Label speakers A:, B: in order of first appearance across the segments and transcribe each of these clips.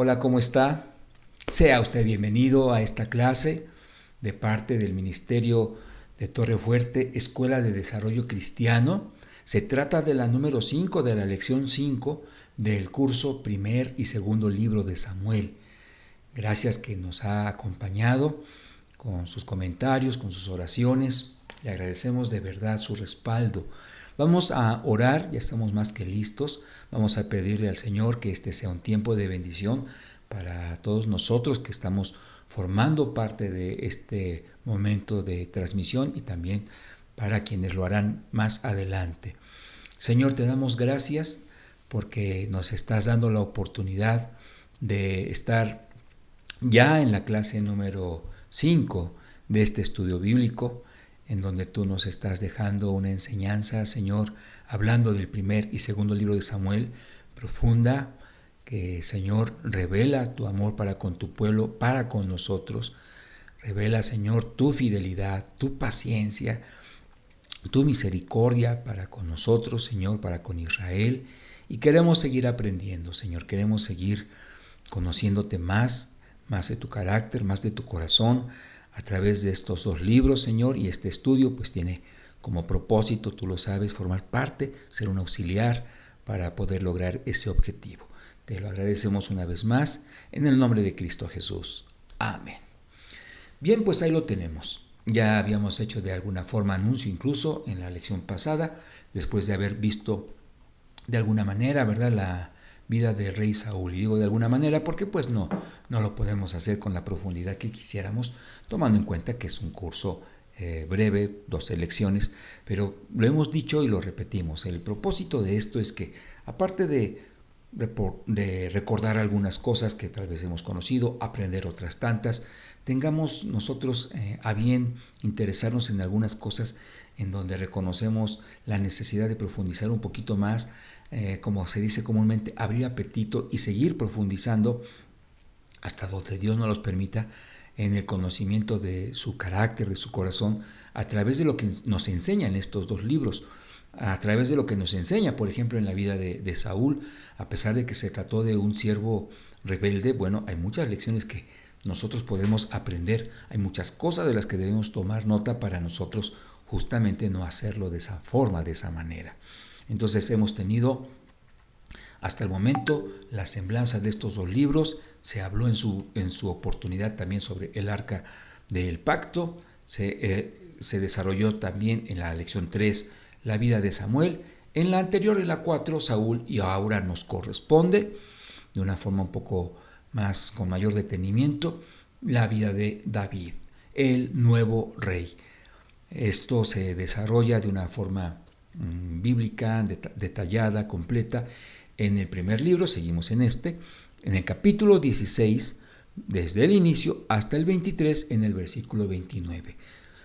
A: Hola, ¿cómo está? Sea usted bienvenido a esta clase de parte del Ministerio de Torrefuerte, Escuela de Desarrollo Cristiano. Se trata de la número 5 de la lección 5 del curso primer y segundo libro de Samuel. Gracias que nos ha acompañado con sus comentarios, con sus oraciones. Le agradecemos de verdad su respaldo. Vamos a orar, ya estamos más que listos. Vamos a pedirle al Señor que este sea un tiempo de bendición para todos nosotros que estamos formando parte de este momento de transmisión y también para quienes lo harán más adelante. Señor, te damos gracias porque nos estás dando la oportunidad de estar ya en la clase número 5 de este estudio bíblico, en donde tú nos estás dejando una enseñanza, Señor, hablando del primer y segundo libro de Samuel, profunda, que, Señor, revela tu amor para con tu pueblo, para con nosotros. Revela, Señor, tu fidelidad, tu paciencia, tu misericordia para con nosotros, Señor, para con Israel. Y queremos seguir aprendiendo, Señor, queremos seguir conociéndote más de tu carácter, más de tu corazón, a través de estos dos libros, Señor, y este estudio pues tiene como propósito, tú lo sabes, formar parte, ser un auxiliar para poder lograr ese objetivo. Te lo agradecemos una vez más, en el nombre de Cristo Jesús. Amén. Bien, pues ahí lo tenemos. Ya habíamos hecho de alguna forma anuncio incluso en la lección pasada, después de haber visto de alguna manera, ¿verdad?, la vida del rey Saúl. Y digo de alguna manera porque pues no lo podemos hacer con la profundidad que quisiéramos, tomando en cuenta que es un curso breve, 12 lecciones, pero lo hemos dicho y lo repetimos. El propósito de esto es que, aparte de recordar algunas cosas que tal vez hemos conocido, aprender otras tantas, tengamos nosotros a bien interesarnos en algunas cosas en donde reconocemos la necesidad de profundizar un poquito más, como se dice comúnmente, abrir apetito y seguir profundizando hasta donde Dios nos los permita en el conocimiento de su carácter, de su corazón, a través de lo que nos enseñan estos dos libros, a través de lo que nos enseña, por ejemplo, en la vida de Saúl, a pesar de que se trató de un siervo rebelde. Bueno, hay muchas lecciones que nosotros podemos aprender, hay muchas cosas de las que debemos tomar nota para nosotros justamente no hacerlo de esa forma, de esa manera. Entonces hemos tenido hasta el momento la semblanza de estos dos libros. Se habló en su oportunidad también sobre el arca del pacto, se desarrolló también en la lección 3 la vida de Samuel, en la anterior, en la 4, Saúl, y ahora nos corresponde de una forma un poco más, con mayor detenimiento, la vida de David, el nuevo rey. Esto se desarrolla de una forma bíblica, detallada, completa, en el primer libro. Seguimos en el capítulo 16, desde el inicio hasta el 23, en el versículo 29.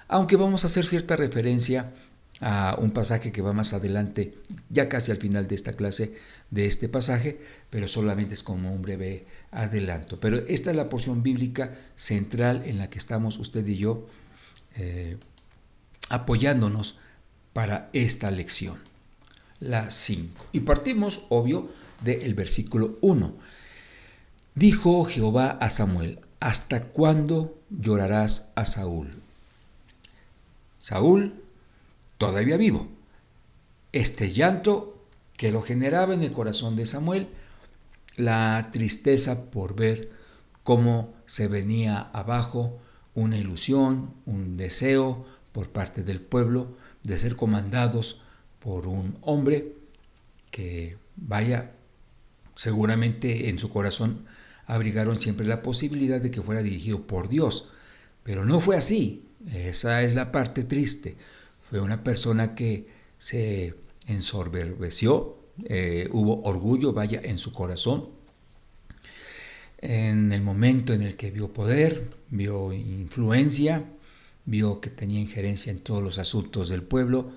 A: Aunque vamos a hacer cierta referencia a un pasaje que va más adelante, ya casi al final de esta clase, de este pasaje, pero solamente es como un breve adelanto. Pero esta es la porción bíblica central en la que estamos usted y yo apoyándonos para esta lección, la 5. Y partimos, obvio, del versículo 1. Dijo Jehová a Samuel: ¿hasta cuándo llorarás a Saúl? Saúl todavía vivo. Este llanto que lo generaba en el corazón de Samuel, la tristeza por ver cómo se venía abajo una ilusión, un deseo por parte del pueblo de ser comandados por un hombre que, vaya, seguramente en su corazón abrigaron siempre la posibilidad de que fuera dirigido por Dios, pero no fue así. Esa es la parte triste. Fue una persona que se ensoberbeció, hubo orgullo, vaya, en su corazón. En el momento en el que vio poder, vio influencia, vio que tenía injerencia en todos los asuntos del pueblo,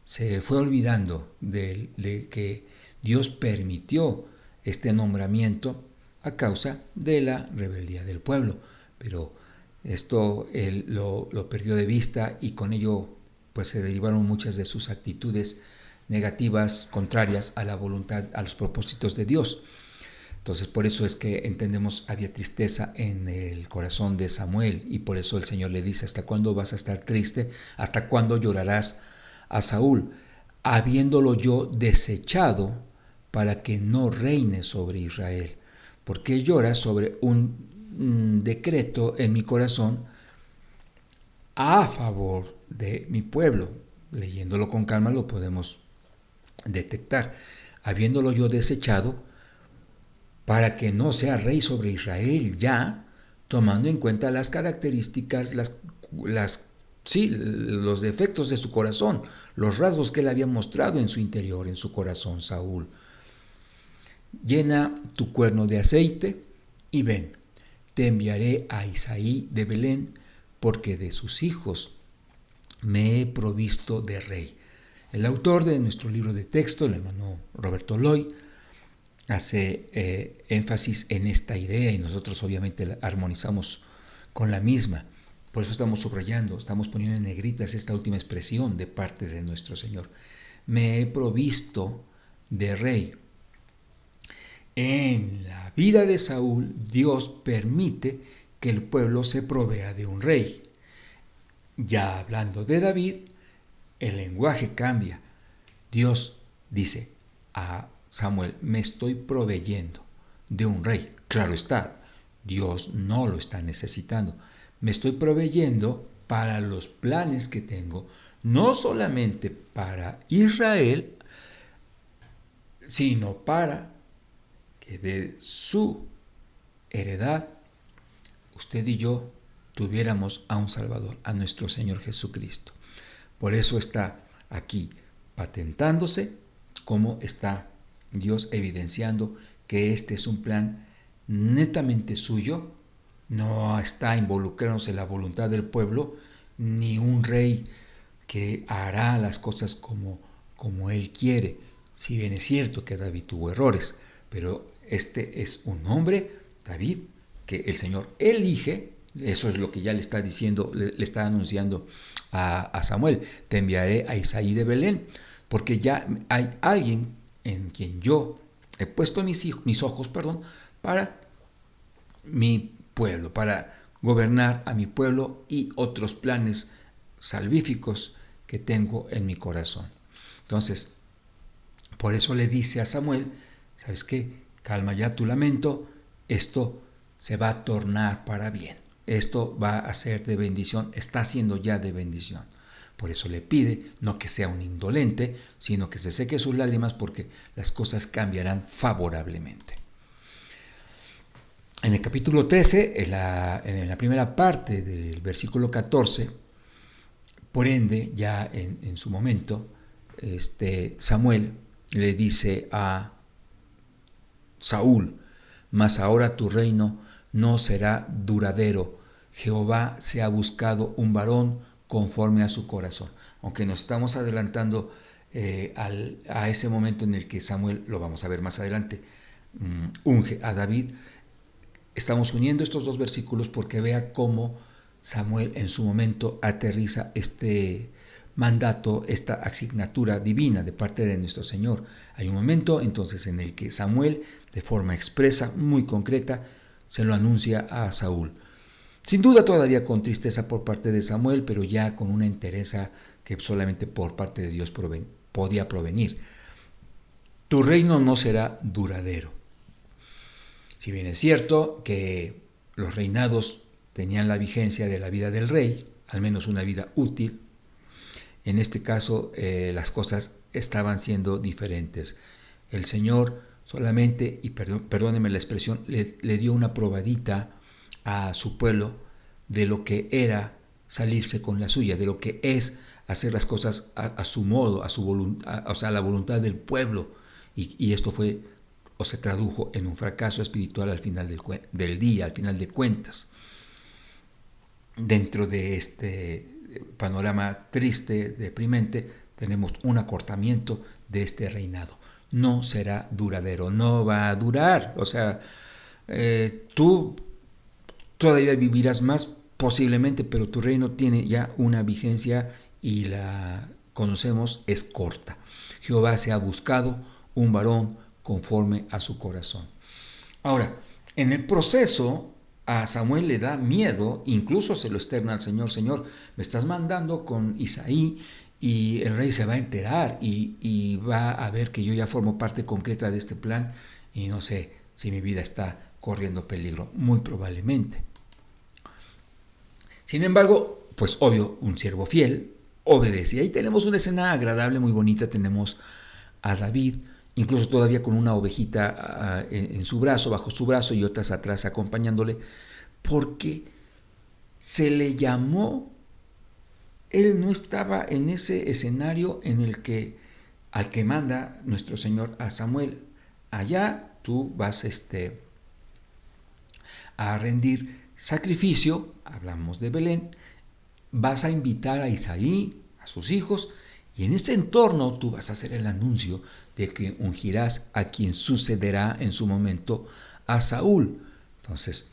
A: se fue olvidando de que Dios permitió este nombramiento a causa de la rebeldía del pueblo. Pero esto él lo perdió de vista, y con ello pues se derivaron muchas de sus actitudes negativas, contrarias a la voluntad, a los propósitos de Dios. Entonces por eso es que entendemos había tristeza en el corazón de Samuel, y por eso el Señor le dice: ¿hasta cuándo vas a estar triste? ¿Hasta cuándo llorarás a Saúl, habiéndolo yo desechado para que no reine sobre Israel? ¿Por qué lloras sobre un decreto en mi corazón a favor de mi pueblo? Leyéndolo con calma lo podemos detectar. Habiéndolo yo desechado para que no sea rey sobre Israel, ya tomando en cuenta las características, los defectos de su corazón, los rasgos que él había mostrado en su interior, en su corazón, Saúl. Llena tu cuerno de aceite y ven, te enviaré a Isaí de Belén, porque de sus hijos me he provisto de rey. El autor de nuestro libro de texto, el hermano Roberto Loy, hace énfasis en esta idea, y nosotros obviamente la armonizamos con la misma. Por eso estamos subrayando, estamos poniendo en negritas esta última expresión de parte de nuestro Señor. Me he provisto de rey. En la vida de Saúl, Dios permite que el pueblo se provea de un rey. Ya hablando de David, el lenguaje cambia. Dios dice a Samuel: me estoy proveyendo de un rey. Claro está, Dios no lo está necesitando. Me estoy proveyendo para los planes que tengo, no solamente para Israel, sino para que de su heredad usted y yo tuviéramos a un Salvador, a nuestro Señor Jesucristo. Por eso está aquí patentándose cómo está Dios evidenciando que este es un plan netamente suyo, no está involucrándose en la voluntad del pueblo, ni un rey que hará las cosas como él quiere. Si bien es cierto que David tuvo errores, pero este es un hombre, David, que el Señor elige. Eso es lo que ya le está diciendo, le está anunciando a Samuel: te enviaré a Isaí de Belén, porque ya hay alguien en quien yo he puesto mis ojos para mi pueblo, para gobernar a mi pueblo y otros planes salvíficos que tengo en mi corazón. Entonces, por eso le dice a Samuel: ¿sabes qué? Calma ya tu lamento, esto se va a tornar para bien. Esto va a ser de bendición, está siendo ya de bendición. Por eso le pide no que sea un indolente, sino que se seque sus lágrimas, porque las cosas cambiarán favorablemente. En el capítulo 13, en la primera parte del versículo 14, por ende, ya en su momento, Samuel le dice a Saúl: mas ahora tu reino no será duradero. Jehová se ha buscado un varón conforme a su corazón. Aunque nos estamos adelantando a ese momento en el que Samuel, lo vamos a ver más adelante, unge a David, estamos uniendo estos dos versículos porque vea cómo Samuel en su momento aterriza este mandato, esta asignatura divina de parte de nuestro Señor. Hay un momento entonces en el que Samuel, de forma expresa, muy concreta, se lo anuncia a Saúl. Sin duda todavía con tristeza por parte de Samuel, pero ya con una entereza que solamente por parte de Dios podía provenir. Tu reino no será duradero. Si bien es cierto que los reinados tenían la vigencia de la vida del rey, al menos una vida útil, en este caso las cosas estaban siendo diferentes. El Señor solamente, y perdónenme la expresión, le dio una probadita a su pueblo de lo que era salirse con la suya, de lo que es hacer las cosas a su modo, a su voluntad, o sea, a la voluntad del pueblo. Y esto fue, o se tradujo en un fracaso espiritual al final del día, al final de cuentas. Dentro de este panorama triste, deprimente, tenemos un acortamiento de este reinado. No será duradero, no va a durar. O sea, tú todavía vivirás más posiblemente, pero tu reino tiene ya una vigencia y la conocemos, es corta. Jehová se ha buscado un varón conforme a su corazón. Ahora, en el proceso a Samuel le da miedo, incluso se lo externa al Señor: Señor, me estás mandando con Isaí y el rey se va a enterar y va a ver que yo ya formo parte concreta de este plan y no sé si mi vida está corriendo peligro, muy probablemente. Sin embargo, pues obvio, un siervo fiel obedece. Y ahí tenemos una escena agradable, muy bonita. Tenemos a David, incluso todavía con una ovejita en su brazo, bajo su brazo, y otras atrás acompañándole, porque se le llamó. Él no estaba en ese escenario en el que al que manda nuestro Señor a Samuel: allá tú vas a rendir sacrificio, hablamos de Belén, vas a invitar a Isaí, a sus hijos, y en ese entorno tú vas a hacer el anuncio de que ungirás a quien sucederá en su momento a Saúl. Entonces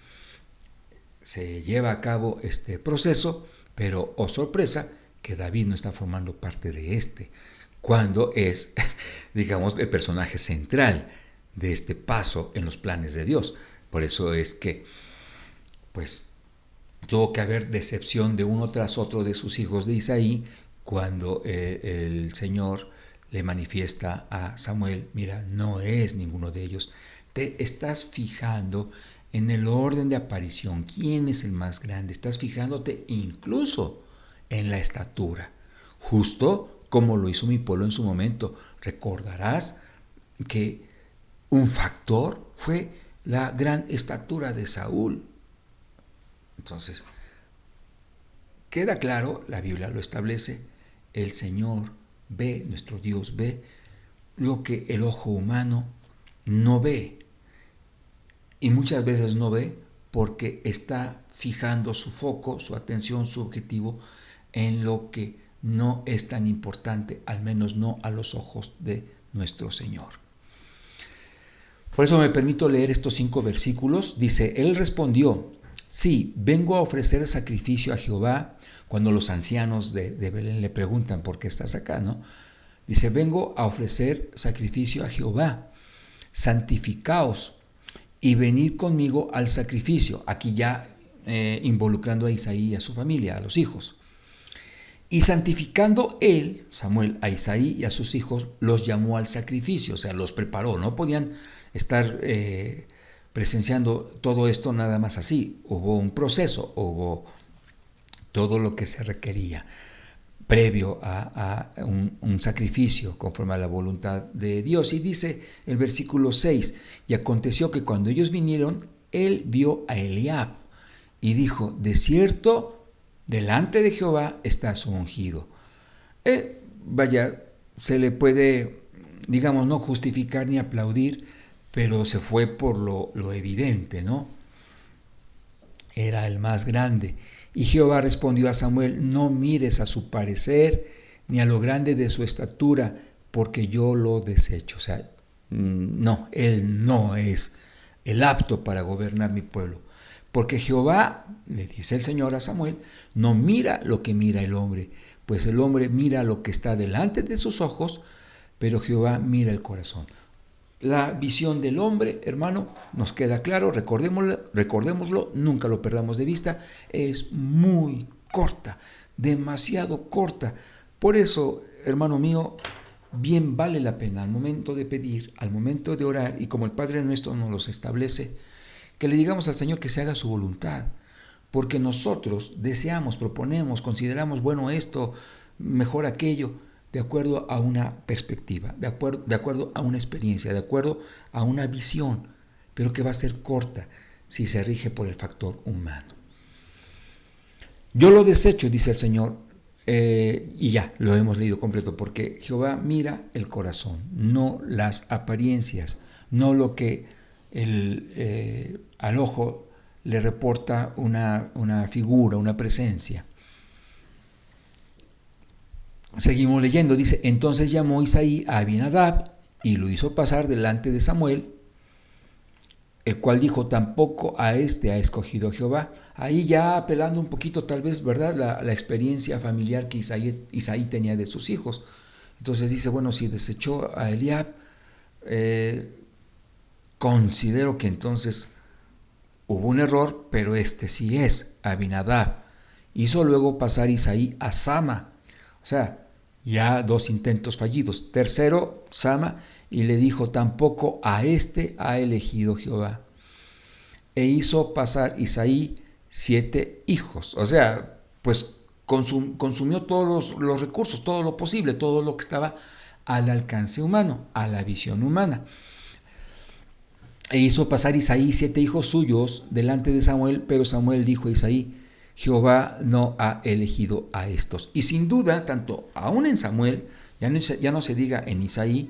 A: se lleva a cabo este proceso, pero oh sorpresa, que David no está formando parte de cuando es, digamos, el personaje central de este paso en los planes de Dios. Por eso es que, pues, tuvo que haber decepción de uno tras otro de sus hijos de Isaí cuando el Señor le manifiesta a Samuel: mira, no es ninguno de ellos. Te estás fijando en el orden de aparición, quién es el más grande. Estás fijándote incluso en la estatura, justo como lo hizo mi pueblo en su momento. Recordarás que un factor fue la gran estatura de Saúl. Entonces, queda claro, la Biblia lo establece: el Señor ve, nuestro Dios ve lo que el ojo humano no ve. Y muchas veces no ve porque está fijando su foco, su atención, su objetivo en lo que no es tan importante, al menos no a los ojos de nuestro Señor. Por eso me permito leer estos 5 versículos. Dice: Él respondió: sí, vengo a ofrecer sacrificio a Jehová. Cuando los ancianos de Belén le preguntan: ¿por qué estás acá?, ¿no? Dice: vengo a ofrecer sacrificio a Jehová. Santificaos y venid conmigo al sacrificio. Aquí ya involucrando a Isaí y a su familia, a los hijos. Y santificando él, Samuel, a Isaí y a sus hijos, los llamó al sacrificio, o sea, los preparó. No podían estar presenciando todo esto nada más así. Hubo un proceso, hubo todo lo que se requería previo a un sacrificio conforme a la voluntad de Dios. Y dice el versículo 6: y aconteció que cuando ellos vinieron, él vio a Eliab y dijo: de cierto, delante de Jehová está su ungido. Vaya, se le puede, digamos, no justificar ni aplaudir, pero se fue por lo evidente, ¿no? Era el más grande. Y Jehová respondió a Samuel: no mires a su parecer ni a lo grande de su estatura, porque yo lo desecho. O sea, no, él no es el apto para gobernar mi pueblo. Porque Jehová, le dice el Señor a Samuel, no mira lo que mira el hombre, pues el hombre mira lo que está delante de sus ojos, pero Jehová mira el corazón. La visión del hombre, hermano, nos queda claro, recordémoslo, nunca lo perdamos de vista, es muy corta, demasiado corta. Por eso, hermano mío, bien vale la pena al momento de pedir, al momento de orar, y como el Padre Nuestro nos los establece, que le digamos al Señor que se haga su voluntad, porque nosotros deseamos, proponemos, consideramos bueno esto, mejor aquello, de acuerdo a una perspectiva, de acuerdo a una experiencia, de acuerdo a una visión, pero que va a ser corta si se rige por el factor humano. Yo lo desecho, dice el Señor, y ya, lo hemos leído completo, porque Jehová mira el corazón, no las apariencias, no lo que al ojo le reporta una figura, una presencia. Seguimos leyendo, dice: entonces llamó Isaí a Abinadab y lo hizo pasar delante de Samuel, el cual dijo: tampoco a este ha escogido Jehová. Ahí ya apelando un poquito, tal vez, ¿verdad?, la experiencia familiar que Isaí tenía de sus hijos. Entonces dice: bueno, si desechó a Eliab, considero que entonces hubo un error, pero este sí es Abinadab. Hizo luego pasar Isaí a Sama. O sea, ya 2 intentos fallidos. Tercero, Sama, y le dijo, tampoco a este ha elegido Jehová. E hizo pasar Isaí 7 hijos. O sea, pues consumió todos los recursos, todo lo posible, todo lo que estaba al alcance humano, a la visión humana. E hizo pasar Isaí 7 hijos suyos delante de Samuel, pero Samuel dijo a Isaí, Jehová no ha elegido a estos. Y sin duda, tanto aún en Samuel, ya no se diga en Isaí,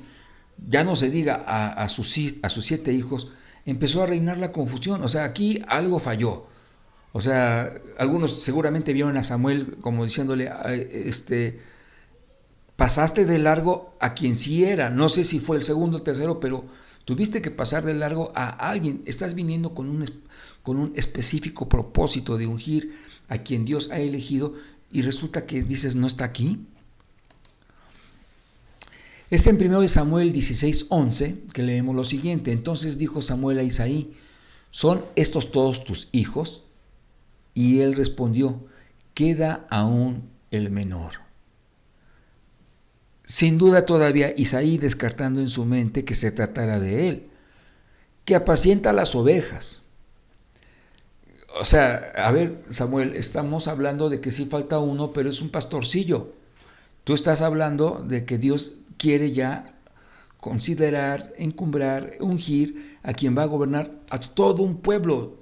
A: ya no se diga a sus 7 hijos, empezó a reinar la confusión. O sea, aquí algo falló. O sea, algunos seguramente vieron a Samuel como diciéndole, pasaste de largo a quien sí era. No sé si fue el segundo o el tercero, pero tuviste que pasar de largo a alguien. Estás viniendo con un específico propósito de ungir a quien Dios ha elegido y resulta que dices, ¿no está aquí? Es en 1 Samuel 16:11 que leemos lo siguiente. Entonces dijo Samuel a Isaí, ¿son estos todos tus hijos? Y él respondió, queda aún el menor. Sin duda todavía Isaí descartando en su mente que se tratara de él, que apacienta las ovejas. O sea, a ver, Samuel, estamos hablando de que sí falta uno, pero es un pastorcillo. Tú estás hablando de que Dios quiere ya considerar, encumbrar, ungir a quien va a gobernar a todo un pueblo.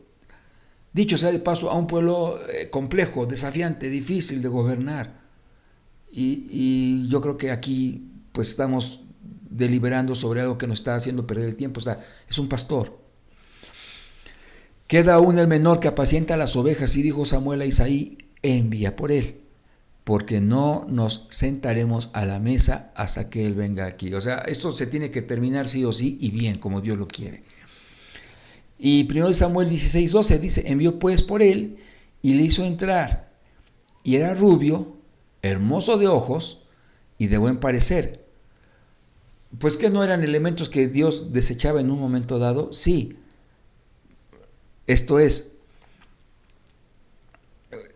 A: Dicho sea de paso, a un pueblo complejo, desafiante, difícil de gobernar. Y yo creo que aquí pues estamos deliberando sobre algo que nos está haciendo perder el tiempo. O sea, es un pastor. Queda aún el menor que apacienta las ovejas, y dijo Samuel a Isaí, envía por él, porque no nos sentaremos a la mesa hasta que él venga aquí. O sea, esto se tiene que terminar sí o sí y bien, como Dios lo quiere. Y 1 Samuel 16:12 dice, envió pues por él y le hizo entrar. Y era rubio, hermoso de ojos y de buen parecer. Pues que no eran elementos que Dios desechaba en un momento dado. Sí, esto es,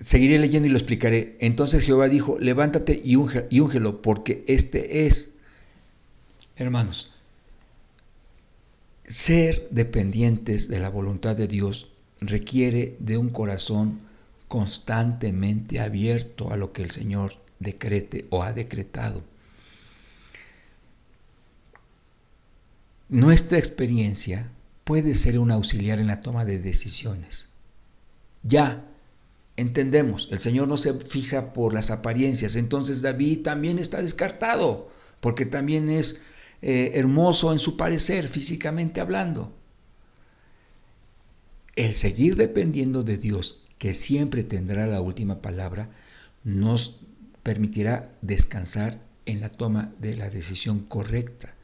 A: seguiré leyendo y lo explicaré. Entonces Jehová dijo, levántate y úngelo, porque este es. Hermanos, ser dependientes de la voluntad de Dios requiere de un corazón constantemente abierto a lo que el Señor decrete o ha decretado. Nuestra experiencia puede ser un auxiliar en la toma de decisiones. Ya entendemos, el Señor no se fija por las apariencias, entonces David también está descartado, porque también es hermoso en su parecer, físicamente hablando. El seguir dependiendo de Dios, que siempre tendrá la última palabra, nos permitirá descansar en la toma de la decisión correcta.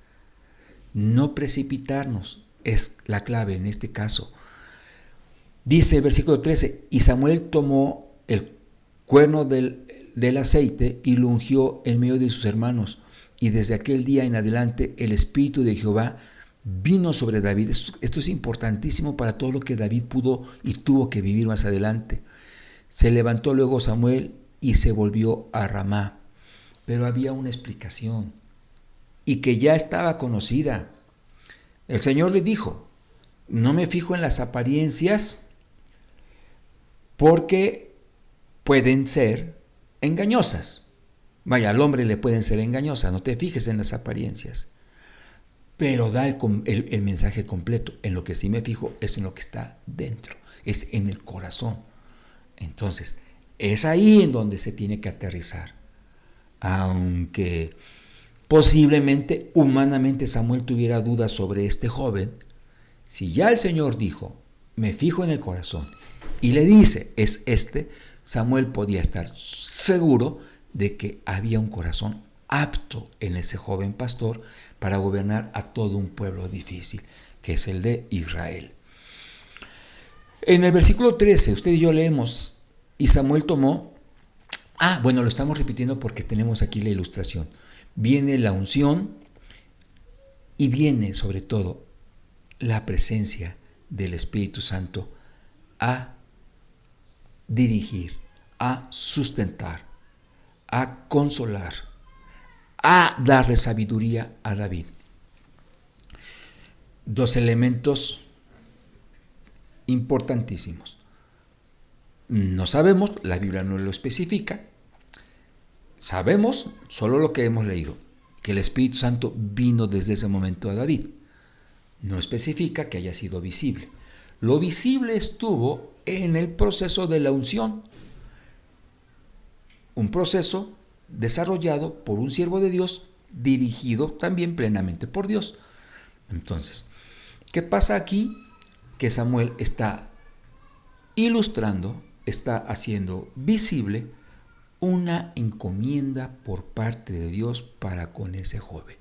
A: No precipitarnos es la clave en este caso. Dice el versículo 13, y Samuel tomó el cuerno del aceite y lo ungió en medio de sus hermanos. Y desde aquel día en adelante el Espíritu de Jehová vino sobre David. Esto es importantísimo para todo lo que David pudo y tuvo que vivir más adelante. Se levantó luego Samuel y se volvió a Ramá. Pero había una explicación y que ya estaba conocida. El Señor le dijo, no me fijo en las apariencias porque pueden ser engañosas. Vaya, al hombre le pueden ser engañosas, no te fijes en las apariencias. Pero da el mensaje completo. En lo que sí me fijo es en lo que está dentro, es en el corazón. Entonces, es ahí en donde se tiene que aterrizar. Aunque posiblemente, humanamente, Samuel tuviera dudas sobre este joven, si ya el Señor dijo, me fijo en el corazón, y le dice, es este, Samuel podía estar seguro de que había un corazón apto en ese joven pastor para gobernar a todo un pueblo difícil, que es el de Israel. En el versículo 13, usted y yo leemos, y Samuel tomó, lo estamos repitiendo porque tenemos aquí la ilustración. Viene la unción y viene sobre todo la presencia del Espíritu Santo a dirigir, a sustentar, a consolar, a darle sabiduría a David. Dos elementos importantísimos. No sabemos, la Biblia no lo especifica. Sabemos solo lo que hemos leído, que el Espíritu Santo vino desde ese momento a David. No especifica que haya sido visible. Lo visible estuvo en el proceso de la unción, un proceso desarrollado por un siervo de Dios, dirigido también plenamente por Dios. Entonces, ¿qué pasa aquí? Que Samuel está ilustrando, está haciendo visible una encomienda por parte de Dios para con ese joven.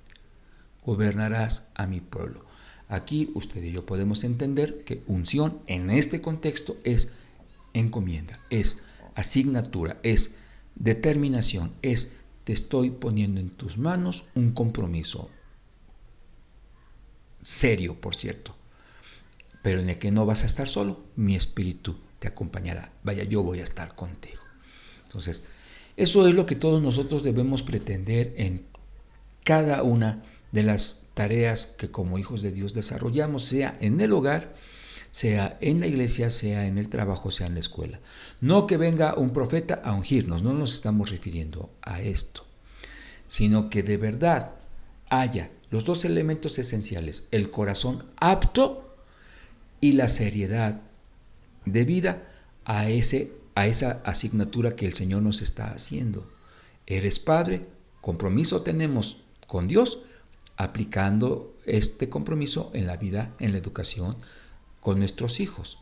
A: Gobernarás a mi pueblo. Aquí usted y yo podemos entender que unción en este contexto es encomienda, es asignatura, es determinación, es te estoy poniendo en tus manos un compromiso serio, por cierto, pero en el que no vas a estar solo, mi espíritu te acompañará. Vaya, yo voy a estar contigo. Entonces, eso es lo que todos nosotros debemos pretender en cada una de las tareas que como hijos de Dios desarrollamos, sea en el hogar, sea en la iglesia, sea en el trabajo, sea en la escuela. No que venga un profeta a ungirnos, no nos estamos refiriendo a esto, sino que de verdad haya los dos elementos esenciales, el corazón apto y la seriedad debida a esa asignatura que el Señor nos está haciendo. Eres padre, compromiso tenemos con Dios, aplicando este compromiso en la vida, en la educación con nuestros hijos.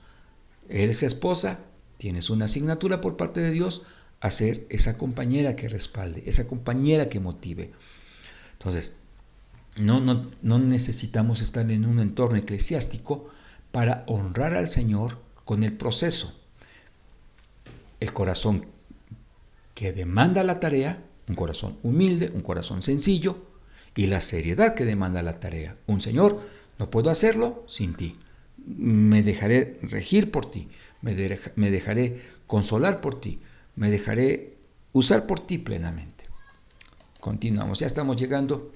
A: Eres esposa, tienes una asignatura por parte de Dios a ser esa compañera que respalde, esa compañera que motive. Entonces, no necesitamos estar en un entorno eclesiástico para honrar al Señor con el proceso. El corazón que demanda la tarea, un corazón humilde, un corazón sencillo, y la seriedad que demanda la tarea. Un Señor, no puedo hacerlo sin ti. Me dejaré regir por ti, me dejaré consolar por ti, me dejaré usar por ti plenamente. Continuamos, ya estamos llegando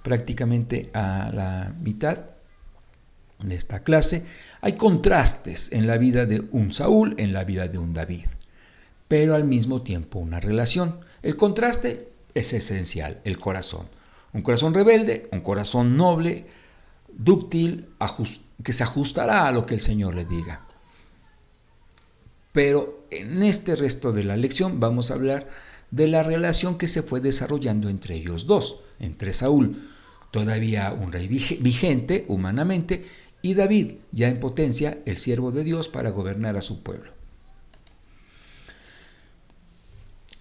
A: prácticamente a la mitad de esta clase. Hay contrastes en la vida de un Saúl, en la vida de un David, pero al mismo tiempo una relación. El contraste es esencial, el corazón. Un corazón rebelde, un corazón noble, dúctil, que se ajustará a lo que el Señor le diga. Pero en este resto de la lección vamos a hablar de la relación que se fue desarrollando entre ellos dos, entre Saúl, todavía un rey vigente humanamente, y David, ya en potencia, el siervo de Dios para gobernar a su pueblo.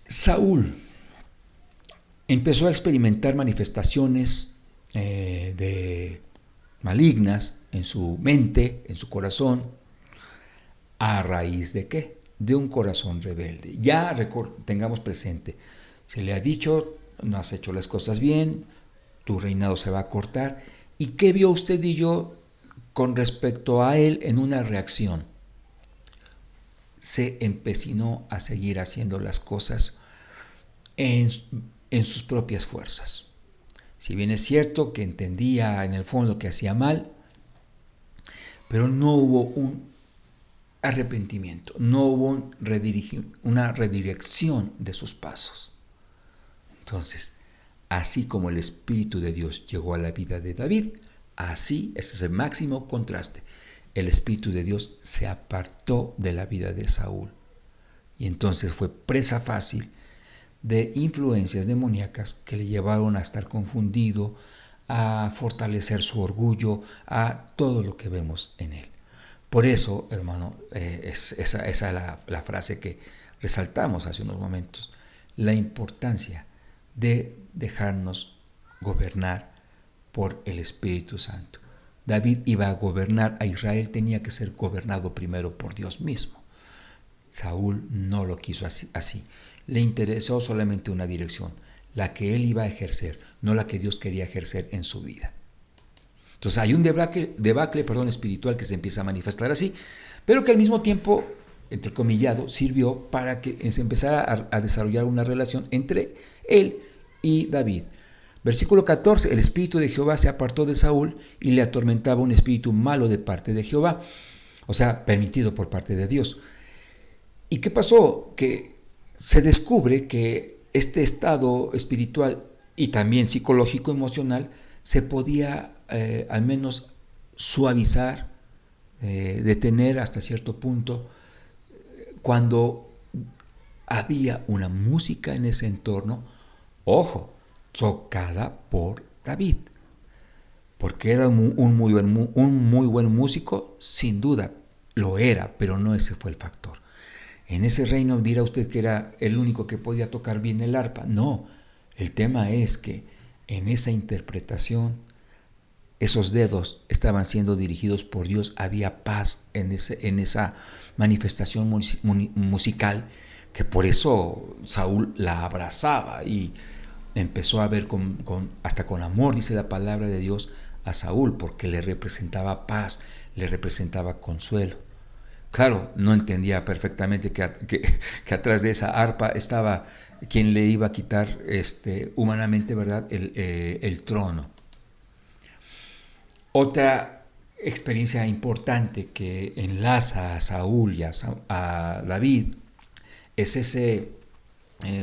A: Saúl empezó a experimentar manifestaciones malignas en su mente, en su corazón. ¿A raíz de qué? De un corazón rebelde. Ya tengamos presente, se le ha dicho, no has hecho las cosas bien, tu reinado se va a cortar. ¿Y qué vio usted y yo con respecto a él en una reacción? Se empecinó a seguir haciendo las cosas en sus propias fuerzas. Si bien es cierto que entendía en el fondo que hacía mal, pero no hubo un arrepentimiento, no hubo una redirección de sus pasos. Entonces, así como el Espíritu de Dios llegó a la vida de David, así, ese es el máximo contraste, el Espíritu de Dios se apartó de la vida de Saúl. Y entonces fue presa fácil de influencias demoníacas que le llevaron a estar confundido, a fortalecer su orgullo, a todo lo que vemos en él. Por eso, hermano, esa es la frase que resaltamos hace unos momentos, la importancia de dejarnos gobernar por el Espíritu Santo. David iba a gobernar a Israel, tenía que ser gobernado primero por Dios mismo. Saúl no lo quiso así. Le interesó solamente una dirección, la que él iba a ejercer, no la que Dios quería ejercer en su vida. Entonces hay un debacle espiritual que se empieza a manifestar así, pero que al mismo tiempo, entrecomillado, sirvió para que se empezara a desarrollar una relación entre él y David. Versículo 14, el espíritu de Jehová se apartó de Saúl y le atormentaba un espíritu malo de parte de Jehová, o sea, permitido por parte de Dios. ¿Y qué pasó? Que se descubre que este estado espiritual y también psicológico, emocional, se podía al menos suavizar, detener hasta cierto punto, cuando había una música en ese entorno, ojo, tocada por David. Porque era un muy buen músico, sin duda lo era, pero no ese fue el factor. En ese reino dirá usted que era el único que podía tocar bien el arpa. No, el tema es que en esa interpretación esos dedos estaban siendo dirigidos por Dios, había paz en esa manifestación musical, que por eso Saúl la abrazaba y empezó a ver hasta con amor, dice la palabra de Dios, a Saúl, porque le representaba paz, le representaba consuelo. Claro, no entendía perfectamente que atrás de esa arpa estaba quien le iba a quitar humanamente, ¿verdad?, el trono. Otra experiencia importante que enlaza a Saúl y a David es ese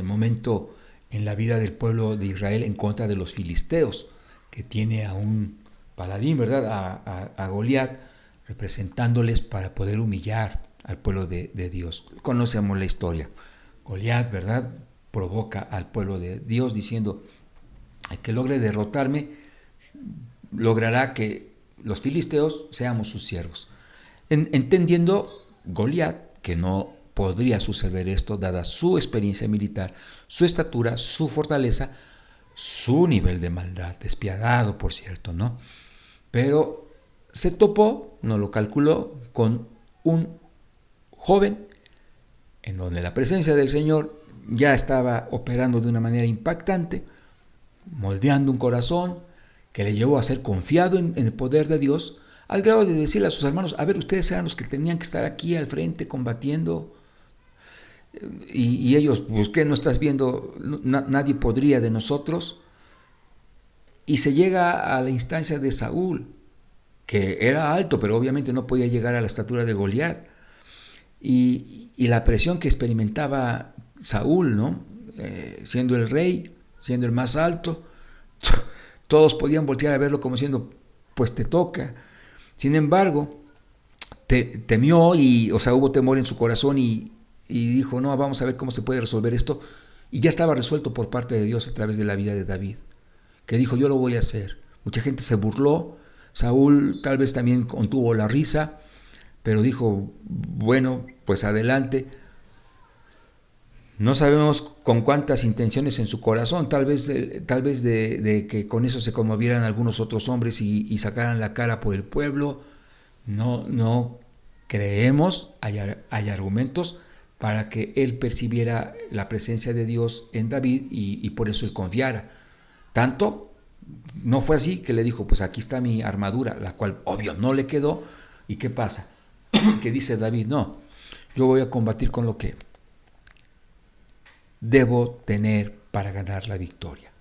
A: momento en la vida del pueblo de Israel en contra de los filisteos, que tiene a un paladín, ¿verdad?, a Goliat, representándoles para poder humillar al pueblo de Dios. Conocemos la historia. Goliat, ¿verdad?, provoca al pueblo de Dios diciendo: el que logre derrotarme logrará que los filisteos seamos sus siervos. Entendiendo Goliat que no podría suceder esto dada su experiencia militar, su estatura, su fortaleza, su nivel de maldad, despiadado por cierto, ¿no? Pero se topó, no lo calculó, con un joven en donde la presencia del Señor ya estaba operando de una manera impactante, moldeando un corazón que le llevó a ser confiado en el poder de Dios, al grado de decirle a sus hermanos: a ver, ustedes eran los que tenían que estar aquí al frente combatiendo, y ellos, pues, ¿qué no estás viendo? Nadie podría de nosotros. Y se llega a la instancia de Saúl, que era alto, pero obviamente no podía llegar a la estatura de Goliat. Y la presión que experimentaba Saúl, ¿no? Siendo el rey, siendo el más alto, todos podían voltear a verlo como diciendo: pues te toca. Sin embargo, temió, o sea, hubo temor en su corazón y dijo: no, vamos a ver cómo se puede resolver esto. Y ya estaba resuelto por parte de Dios a través de la vida de David, que dijo: yo lo voy a hacer. Mucha gente se burló, Saúl tal vez también contuvo la risa, pero dijo: bueno, pues adelante. No sabemos con cuántas intenciones en su corazón, tal vez de que con eso se conmovieran algunos otros hombres y sacaran la cara por el pueblo. No creemos, hay argumentos para que él percibiera la presencia de Dios en David y por eso él confiara. Tanto no fue así que le dijo: pues aquí está mi armadura, la cual obvio no le quedó. ¿Y qué pasa? Que dice David: no, yo voy a combatir con lo que debo tener para ganar la victoria.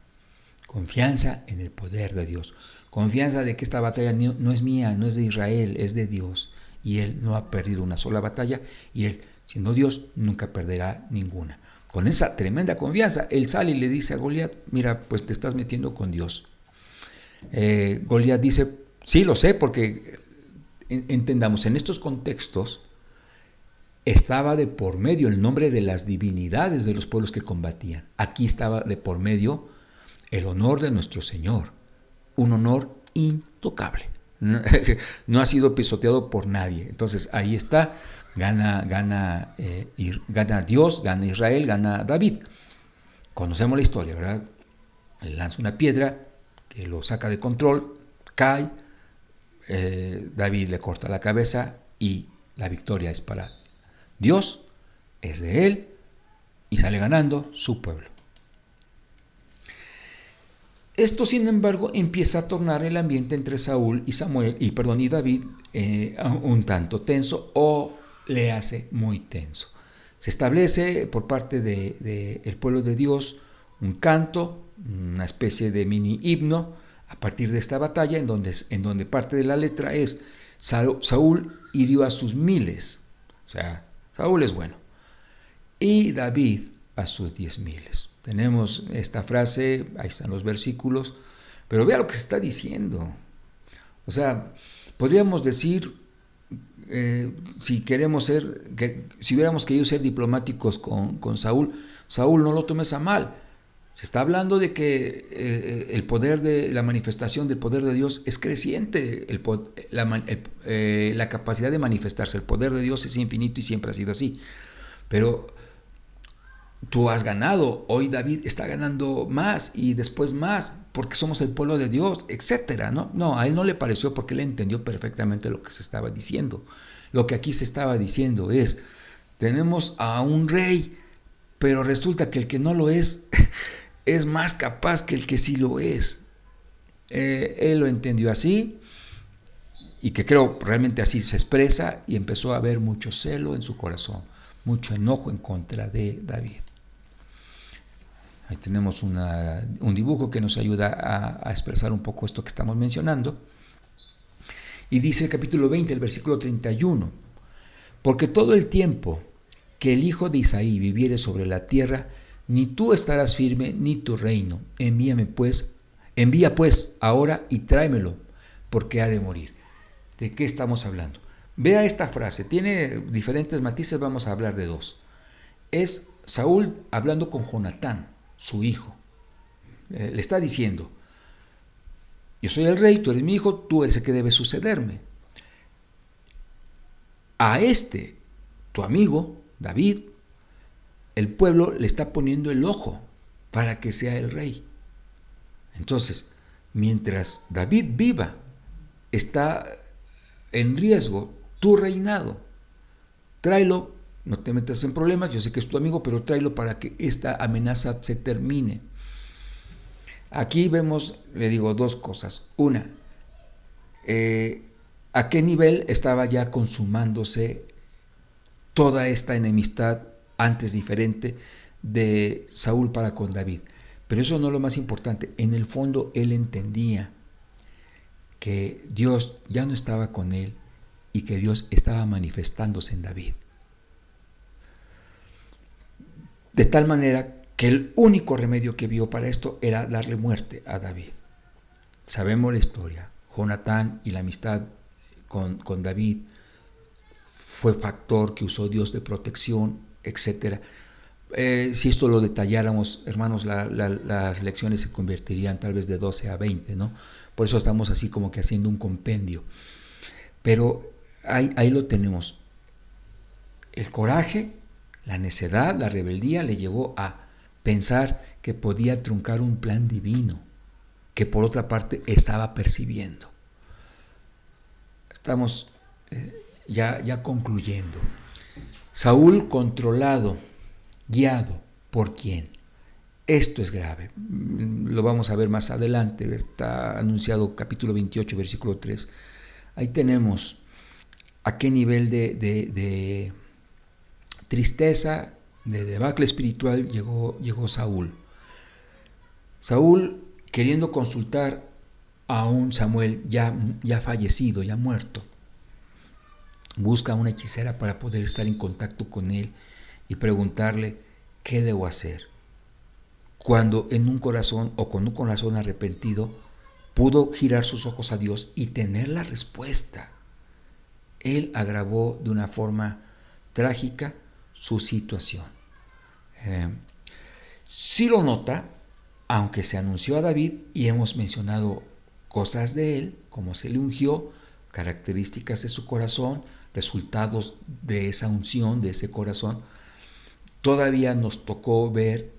A: Confianza en el poder de Dios. Confianza de que esta batalla no es mía, no es de Israel, es de Dios. Y Él no ha perdido una sola batalla y Él, siendo Dios, nunca perderá ninguna. Con esa tremenda confianza, Él sale y le dice a Goliat: mira, pues te estás metiendo con Dios. Goliat dice: sí, lo sé, porque entendamos, en estos contextos estaba de por medio el nombre de las divinidades de los pueblos que combatían. Aquí estaba de por medio el honor de nuestro Señor, un honor intocable. No ha sido pisoteado por nadie. Entonces ahí está, gana Dios, gana Israel, gana David. Conocemos la historia, ¿verdad? Le lanza una piedra que lo saca de control, cae, David le corta la cabeza y la victoria es para Dios, es de él y sale ganando su pueblo. Esto, sin embargo, empieza a tornar el ambiente entre Saúl y David un tanto tenso, o le hace muy tenso. Se establece por parte del pueblo de Dios un canto, una especie de mini himno a partir de esta batalla, en donde parte de la letra es: Saúl hirió a sus miles, o sea, Saúl es bueno, y David a sus 10,000. Tenemos esta frase, ahí están los versículos, pero vea lo que se está diciendo. O sea, podríamos decir, si hubiéramos querido ser diplomáticos con Saúl, Saúl, no lo tomes a mal. Se está hablando de que el poder de la manifestación del poder de Dios es creciente, la capacidad de manifestarse. El poder de Dios es infinito y siempre ha sido así. Pero tú has ganado, hoy David está ganando más y después más, porque somos el pueblo de Dios, etcétera, ¿no? No, a él no le pareció, porque él entendió perfectamente lo que se estaba diciendo. Lo que aquí se estaba diciendo es: tenemos a un rey, pero resulta que el que no lo es es más capaz que el que sí lo es. Él lo entendió así, y que creo realmente así se expresa, y empezó a haber mucho celo en su corazón, mucho enojo en contra de David. Ahí tenemos un dibujo que nos ayuda a expresar un poco esto que estamos mencionando. Y dice el capítulo 20, el versículo 31: porque todo el tiempo que el hijo de Isaí viviere sobre la tierra, ni tú estarás firme, ni tu reino. Envía pues ahora y tráemelo, porque ha de morir. ¿De qué estamos hablando? Vea esta frase, tiene diferentes matices, vamos a hablar de dos. Es Saúl hablando con Jonatán, su hijo. Le está diciendo: yo soy el rey, tú eres mi hijo, tú eres el que debe sucederme. A tu amigo, David, el pueblo le está poniendo el ojo para que sea el rey. Entonces, mientras David viva, está en riesgo tu reinado. Tráelo, no te metas en problemas, yo sé que es tu amigo, pero tráelo para que esta amenaza se termine. Aquí vemos, le digo, dos cosas. Una, ¿a qué nivel estaba ya consumándose toda esta enemistad antes diferente de Saúl para con David? Pero eso no es lo más importante. En el fondo él entendía que Dios ya no estaba con él y que Dios estaba manifestándose en David. De tal manera que el único remedio que vio para esto era darle muerte a David. Sabemos la historia. Jonatán y la amistad con David fue factor que usó Dios de protección, etc. Si esto lo detalláramos, hermanos, las lecciones se convertirían tal vez de 12 a 20, ¿no? Por eso estamos así como que haciendo un compendio. Pero ahí lo tenemos. El coraje, la necedad, la rebeldía le llevó a pensar que podía truncar un plan divino, que por otra parte estaba percibiendo. Estamos ya concluyendo. Saúl controlado, guiado por quién. Esto es grave. Lo vamos a ver más adelante. Está anunciado capítulo 28, versículo 3. Ahí tenemos a qué nivel de tristeza, de debacle espiritual llegó Saúl. Saúl, queriendo consultar a un Samuel ya fallecido, ya muerto, busca a una hechicera para poder estar en contacto con él y preguntarle: ¿qué debo hacer? Cuando con un corazón arrepentido pudo girar sus ojos a Dios y tener la respuesta. Él agravó de una forma trágica su situación. Sí lo nota, aunque se anunció a David y hemos mencionado cosas de él, como se le ungió, características de su corazón, resultados de esa unción, de ese corazón. Todavía nos tocó ver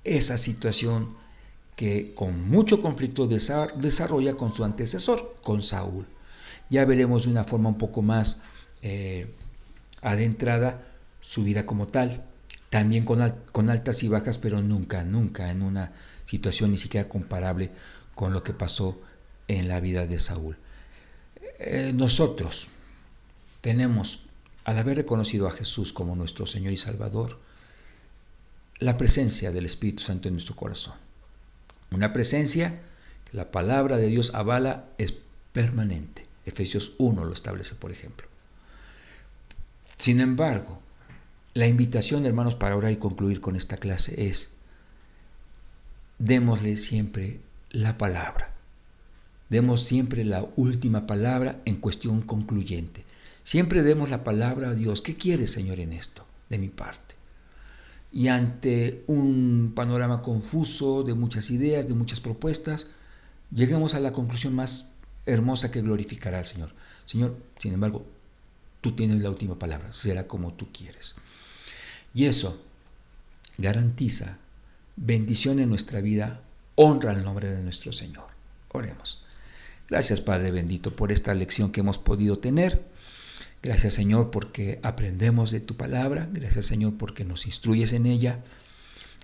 A: esa situación que con mucho conflicto desarrolla con su antecesor, con Saúl. Ya veremos de una forma un poco más adentrada su vida como tal. también con altas y bajas, pero nunca en una situación ni siquiera comparable con lo que pasó en la vida de Saúl. Nosotros tenemos, al haber reconocido a Jesús como nuestro Señor y Salvador, la presencia del Espíritu Santo en nuestro corazón. Una presencia que la palabra de Dios avala, es permanente. Efesios 1 lo establece, por ejemplo. Sin embargo, la invitación, hermanos, para orar y concluir con esta clase es: démosle siempre la palabra. Demos siempre la última palabra en cuestión concluyente. Siempre demos la palabra a Dios. ¿Qué quieres, Señor, en esto de mi parte? Y ante un panorama confuso de muchas ideas, de muchas propuestas, lleguemos a la conclusión más hermosa que glorificará al Señor. Señor, sin embargo, tú tienes la última palabra. Será como tú quieres. Y eso garantiza bendición en nuestra vida, honra al nombre de nuestro Señor. Oremos. Gracias, Padre bendito, por esta lección que hemos podido tener. Gracias, Señor, porque aprendemos de tu palabra. Gracias, Señor, porque nos instruyes en ella.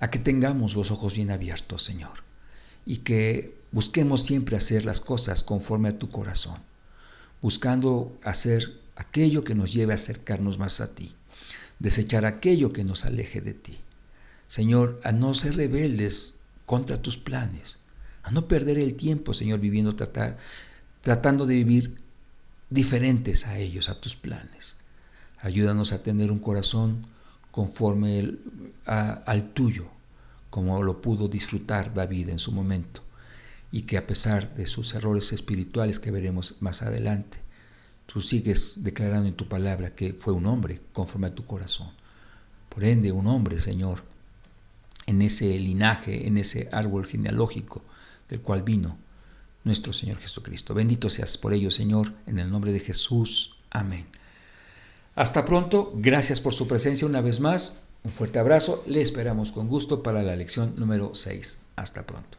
A: A que tengamos los ojos bien abiertos, Señor, y que busquemos siempre hacer las cosas conforme a tu corazón, buscando hacer aquello que nos lleve a acercarnos más a ti, desechar aquello que nos aleje de ti. Señor, a no ser rebeldes contra tus planes, a no perder el tiempo, Señor, tratando de vivir diferentes a ellos, a tus planes. Ayúdanos a tener un corazón conforme al tuyo, como lo pudo disfrutar David en su momento, y que a pesar de sus errores espirituales que veremos más adelante, tú sigues declarando en tu palabra que fue un hombre conforme a tu corazón. Por ende, un hombre, Señor, en ese linaje, en ese árbol genealógico del cual vino nuestro Señor Jesucristo. Bendito seas por ello, Señor, en el nombre de Jesús. Amén. Hasta pronto. Gracias por su presencia una vez más. Un fuerte abrazo. Le esperamos con gusto para la lección número 6. Hasta pronto.